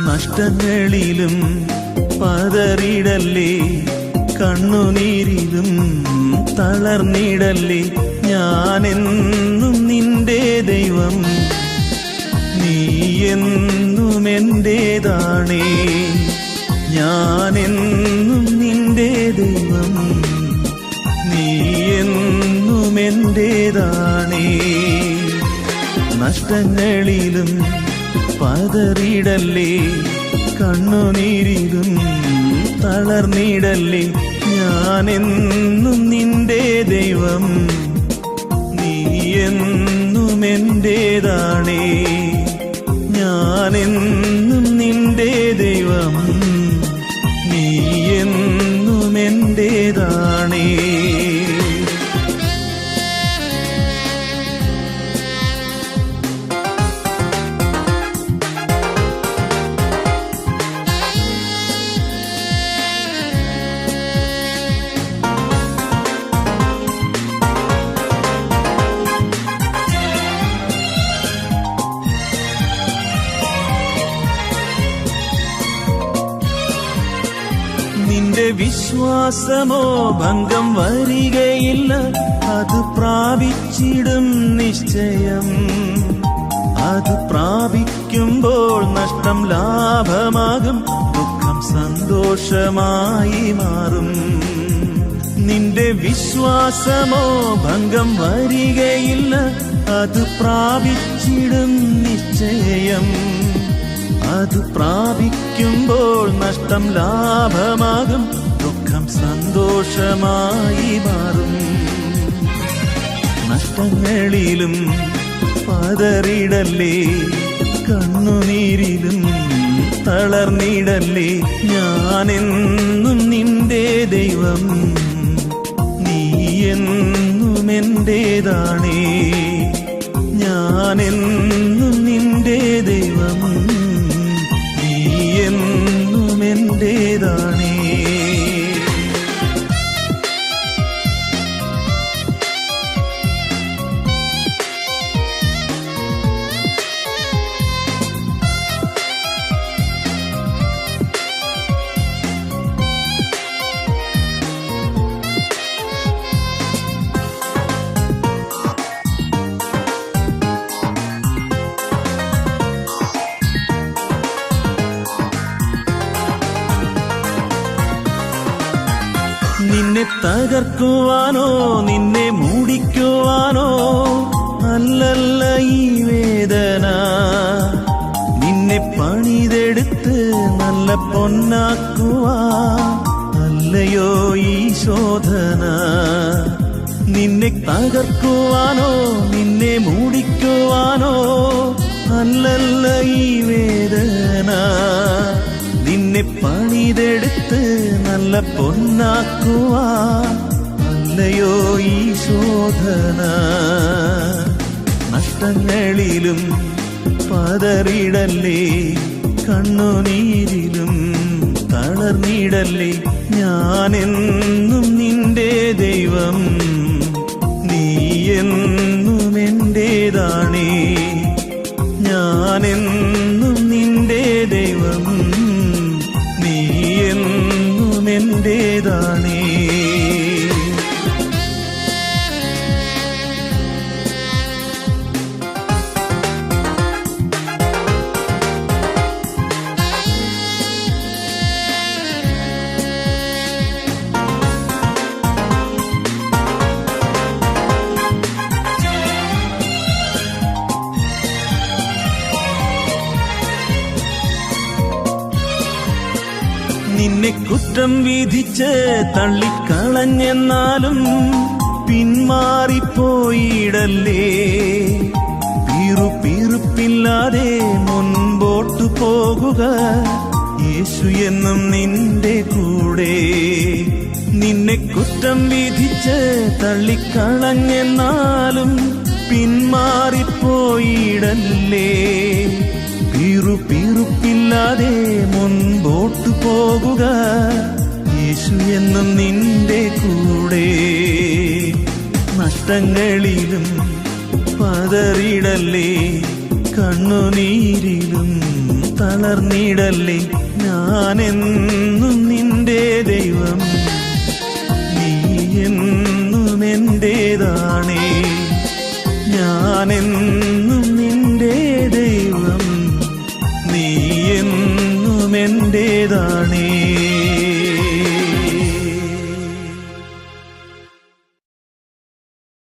നഷ്ടങ്ങളിലും പതറിടല്ലേ, കണ്ണുനീരിലും തളർന്നിടല്ലേ. ഞാനെന്നും നിന്റെ ദൈവം, നീ എന്നും എന്റേതാണേ. ഞാനെന്നും നിന്റെ ദൈവം, നീ എന്നും എന്റേതാണേ. നഷ്ടങ്ങളിലും പതറിടല്ലേ, കണ്ണുനീരിലും തളർന്നിടല്ലേ. ഞാനെന്നും നിന്റെ ദൈവം, നീ എന്നും എന്റേതാണേ. ഞാനെന്നും നിന്റെ ദൈവം, നീ എന്നും എന്റേതാണേ. നിന്റെ വിശ്വാസമോ ഭംഗം വരികയില്ല, അത് പ്രാപിച്ചിടും നിശ്ചയം. അത് പ്രാപിക്കുമ്പോൾ നഷ്ടം ലാഭമാകും, ദുഃഖം സന്തോഷമായി മാറും. നിന്റെ വിശ്വാസമോ ഭംഗം വരികയില്ല, അത് പ്രാപിച്ചിടും നിശ്ചയം. അത് പ്രാപിക്കുമ്പോൾ നഷ്ടം ലാഭമാകും, ദുഃഖം സന്തോഷമായി മാറും. നഷ്ടങ്ങളിലും പതറിടല്ലേ, കണ്ണുനീരിലും തളർന്നിടല്ലേ. ഞാനെന്നും നിന്റെ ദൈവം, നീ എന്നും എന്റേതാണേ. ഞാനെന്നും നിന്റെ ദൈവം, നീ എന്നും എന്റേതാണേ. നിന്നെ തകർക്കുവാനോ നിന്നെ മൂടിക്കുവാനോ അല്ലല്ല ഈ വേദന. നിന്നെ പണിതെടുത്ത് നല്ല പൊന്നാക്കുവാൻ അല്ലയോ ഈ ശോധന. നിന്നെ തകർക്കുവാനോ നിന്നെ മൂടിക്കുവാനോ അല്ലല്ല ഈ വേദന. നിന്നെ പണിതെടുത്ത് നല്ല പൊന്നാക്കുവാൻ അല്ലയോ ഈ ശോധന. നഷ്ടങ്ങളിലും പതറിടല്ലേ, കണ്ണുനീരിലും തളർന്നിടല്ലേ. ഞാനെന്നും നിന്റെ ദൈവം, നീ എന്നും എന്റേതാണേ. ഞാനെന്നും നിന്റെ ദൈവം, നീ എന്നും എന്റേതാണേ. നിന്നെ കുറ്റം വിധിച്ച് തള്ളിക്കളഞ്ഞെന്നാലും പിന്മാറിപ്പോയിടല്ലേ. പീറുപ്പില്ലാതെ മുൻപോട്ടു പോകുക, യേശു എന്നും നിന്റെ കൂടെ. നിന്നെ കുറ്റം വിധിച്ച് തള്ളിക്കളഞ്ഞെന്നാലും പിന്മാറിപ്പോയിടല്ലേ. പീറുപ്പില്ലാതെ മുൻപോട്ടു പോകുക, യേശു എന്നും നിന്റെ കൂടെ. നഷ്ടങ്ങളിലും പതറിടല്ലേ, കണ്ണുനീരിലും തളർന്നിടല്ലേ, ഞാനെന്നും നിന്റെ ദൈവം, നീ എന്നും എന്റേതാണേ. ഞാനെന്നും